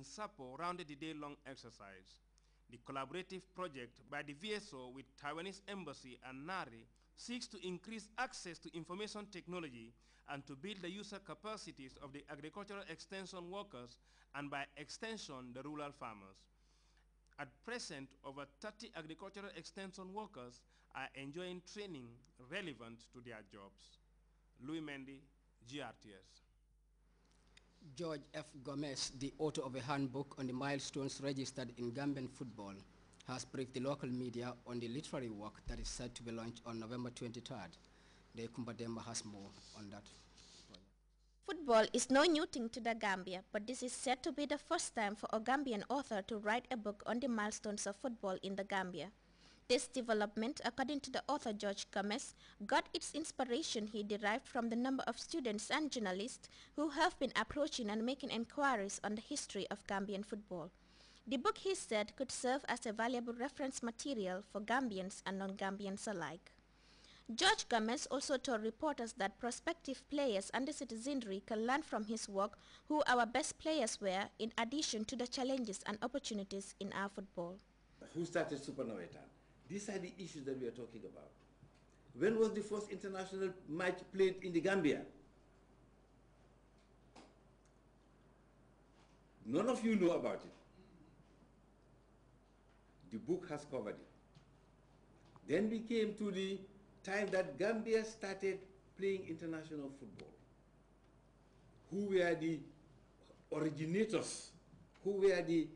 in Sapo rounded the day-long exercise. The collaborative project by the VSO with Taiwanese Embassy and NARI seeks to increase access to information technology and to build the user capacities of the agricultural extension workers and by extension the rural farmers. At present, over 30 agricultural extension workers are enjoying training relevant to their jobs. Louis Mendy, GRTS. George F. Gomez, the author of a handbook on the milestones registered in Gambian football, has briefed the local media on the literary work that is set to be launched on November 23rd. The Kumbademba has more on that. Football is no new thing to the Gambia, but this is said to be the first time for a Gambian author to write a book on the milestones of football in the Gambia. This development, according to the author George Gomez, got its inspiration he derived from the number of students and journalists who have been approaching and making inquiries on the history of Gambian football. The book, he said, could serve as a valuable reference material for Gambians and non-Gambians alike. George Gomez also told reporters that prospective players and the citizenry can learn from his work who our best players were, in addition to the challenges and opportunities in our football. Who started Supernova? These are the issues that we are talking about. When was the first international match played in the Gambia? None of you know about it. The book has covered it. Then we came to the time that Gambia started playing international football. Who were the originators? Who were the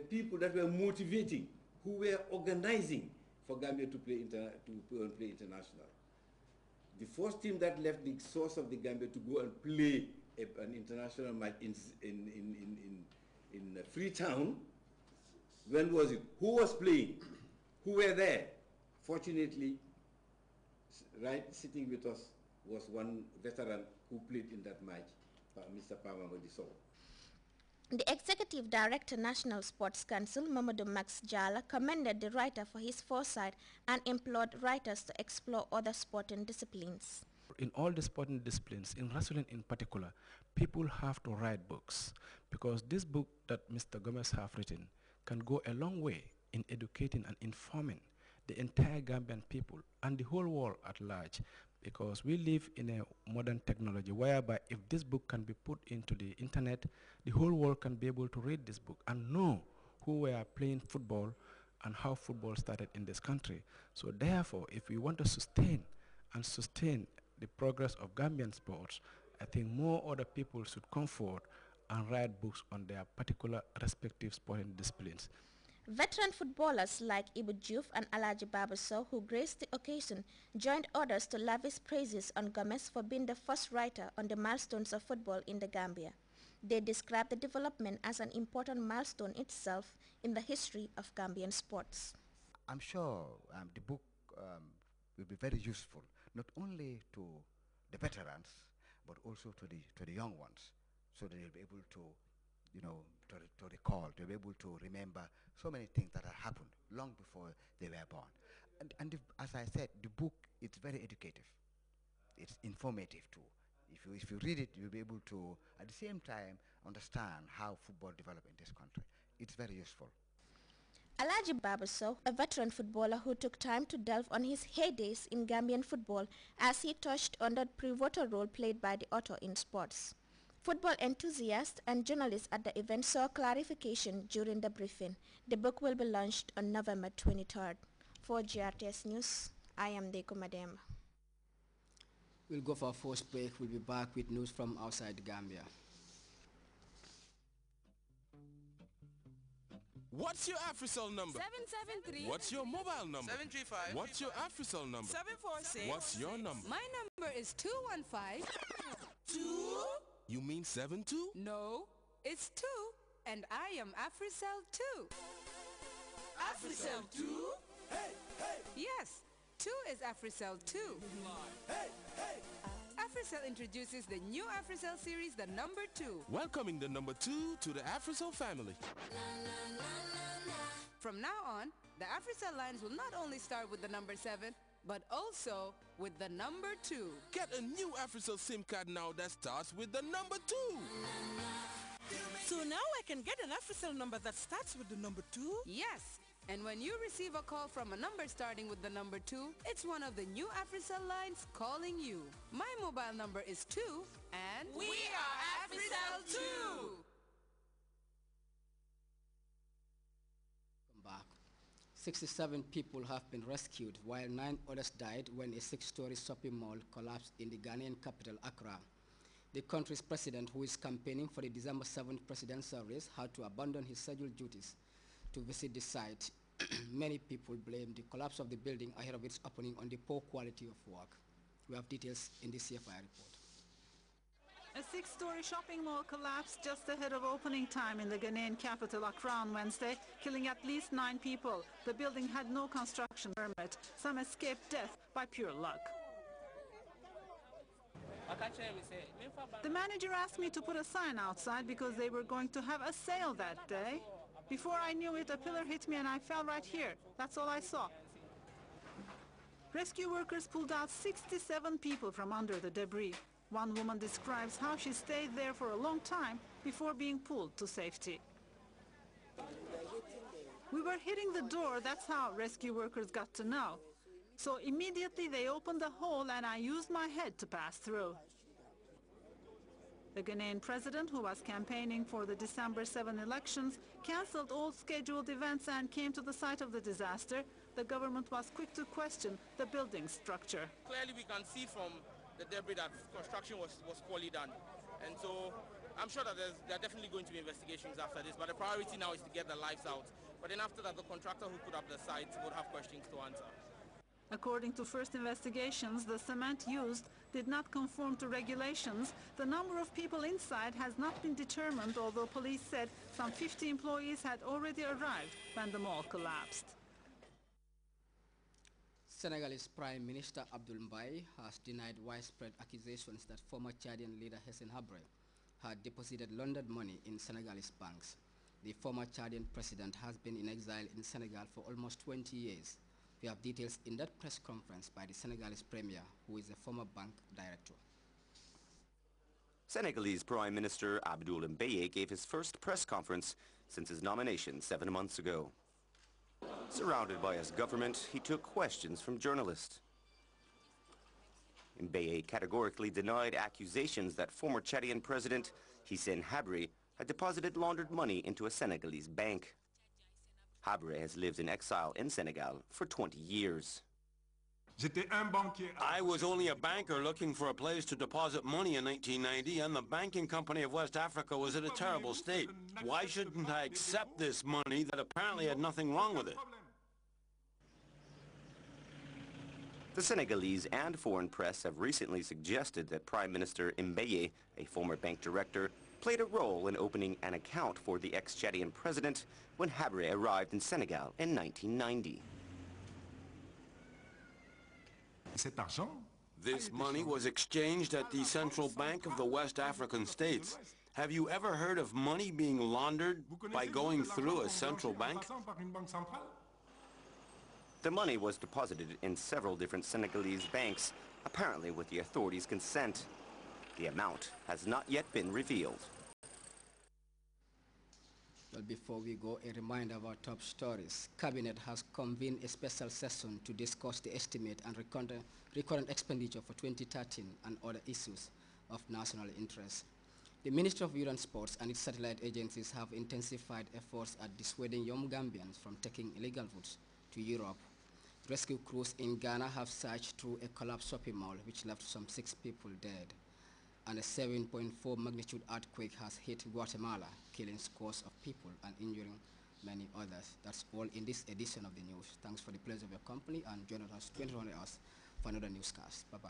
people that were motivating? Who were organizing for Gambia to play international? The first team that left the source of the Gambia to go and play an international match in Freetown, when was it? Who was playing? Who were there? Fortunately, right sitting with us was one veteran who played in that match, Mr. Pamamo Diso. The Executive Director, National Sports Council, Mamadou Max Jala, commended the writer for his foresight and implored writers to explore other sporting disciplines. In all the sporting disciplines, in wrestling in particular, people have to write books, because this book that Mr. Gomez have written can go a long way in educating and informing the entire Gambian people and the whole world at large, because we live in a modern technology whereby if this book can be put into the internet, the whole world can be able to read this book and know who were playing football and how football started in this country. So therefore, if we want to sustain the progress of Gambian sports, I think more other people should come forward and write books on their particular respective sporting disciplines. Veteran footballers like Ibu Diouf and Alaji Babasow, who graced the occasion, joined others to lavish praises on Gomez for being the first writer on the milestones of football in the Gambia. They described the development as an important milestone itself in the history of Gambian sports. I'm sure the book will be very useful, not only to the veterans, but also to the young ones, so that they'll be able to, to recall, to be able to remember so many things that had happened long before they were born. And as I said, the book is very educative. It's informative too. If you read it, you'll be able to, at the same time, understand how football developed in this country. It's very useful. Alaji Babasow, a veteran footballer who took time to delve on his heydays in Gambian football as he touched on the pivotal role played by the author in sports. Football enthusiasts and journalists at the event saw clarification during the briefing. The book will be launched on November 23rd. For GRTS News, I am Deko Madem. We'll go for a first break. We'll be back with news from outside Gambia. What's your AfriCell number? 773. What's your mobile number? 735. What's your AfriCell number? 746. What's your number? My number is 215. 2? You mean 72? No, it's 2, and I am AfriCell 2. AfriCell 2? Hey, hey! Yes, 2 is AfriCell 2. Hey, hey! AfriCell introduces the new AfriCell series, the number 2. Welcoming the number 2 to the AfriCell family. From now on, the AfriCell lines will not only start with the number 7, but also with the number 2. Get a new AfriCell SIM card now that starts with the number 2. So now I can get an AfriCell number that starts with the number 2? Yes. And when you receive a call from a number starting with the number 2, it's one of the new AfriCell lines calling you. My mobile number is 2 and... We are AfriCell 2! Come back. 67 people have been rescued while 9 others died when a 6-story shopping mall collapsed in the Ghanaian capital, Accra. The country's president, who is campaigning for the December 7th presidential race, had to abandon his scheduled duties to visit the site. Many people blame the collapse of the building ahead of its opening on the poor quality of work. We have details in the CFI report. A 6-story shopping mall collapsed just ahead of opening time in the Ghanaian capital, Accra, on Wednesday, killing at least 9 people. The building had no construction permit. Some escaped death by pure luck. The manager asked me to put a sign outside because they were going to have a sale that day. Before I knew it, a pillar hit me and I fell right here. That's all I saw. Rescue workers pulled out 67 people from under the debris. One woman describes how she stayed there for a long time before being pulled to safety. We were hitting the door, that's how rescue workers got to know. So immediately they opened the hole and I used my head to pass through. The Ghanaian president, who was campaigning for the December 7 elections, cancelled all scheduled events and came to the site of the disaster. The government was quick to question the building structure. Clearly we can see from the debris that construction was poorly done. And so I'm sure that there are definitely going to be investigations after this, but the priority now is to get the lights out. But then after that, the contractor who put up the site would have questions to answer. According to first investigations, the cement used did not conform to regulations. The number of people inside has not been determined, although police said some 50 employees had already arrived when the mall collapsed. Senegalese Prime Minister Abdoul Mbaye has denied widespread accusations that former Chadian leader Hissène Habré had deposited laundered money in Senegalese banks. The former Chadian president has been in exile in Senegal for almost 20 years. We have details in that press conference by the Senegalese premier, who is a former bank director. Senegalese Prime Minister Abdoul Mbaye gave his first press conference since his nomination 7 months ago. Surrounded by his government, he took questions from journalists. Mbaye categorically denied accusations that former Chadian President Hissène Habré had deposited laundered money into a Senegalese bank. Habré has lived in exile in Senegal for 20 years. I was only a banker looking for a place to deposit money in 1990, and the banking company of West Africa was in a terrible state. Why shouldn't I accept this money that apparently had nothing wrong with it? The Senegalese and foreign press have recently suggested that Prime Minister Mbaye, a former bank director, played a role in opening an account for the ex-Chadian president when Habré arrived in Senegal in 1990. This money was exchanged at the Central Bank of the West African states. Have you ever heard of money being laundered by going through a central bank? The money was deposited in several different Senegalese banks, apparently with the authorities' consent. The amount has not yet been revealed. Well, before we go, a reminder of our top stories. Cabinet has convened a special session to discuss the estimate and recurrent expenditure for 2013 and other issues of national interest. The Ministry of Youth and Sports and its satellite agencies have intensified efforts at dissuading young Gambians from taking illegal routes to Europe. Rescue crews in Ghana have searched through a collapsed shopping mall which left some 6 people dead. And a 7.4 magnitude earthquake has hit Guatemala, killing scores of people and injuring many others. That's all in this edition of the news. Thanks for the pleasure of your company, and join us 24 hours for another newscast. Bye-bye.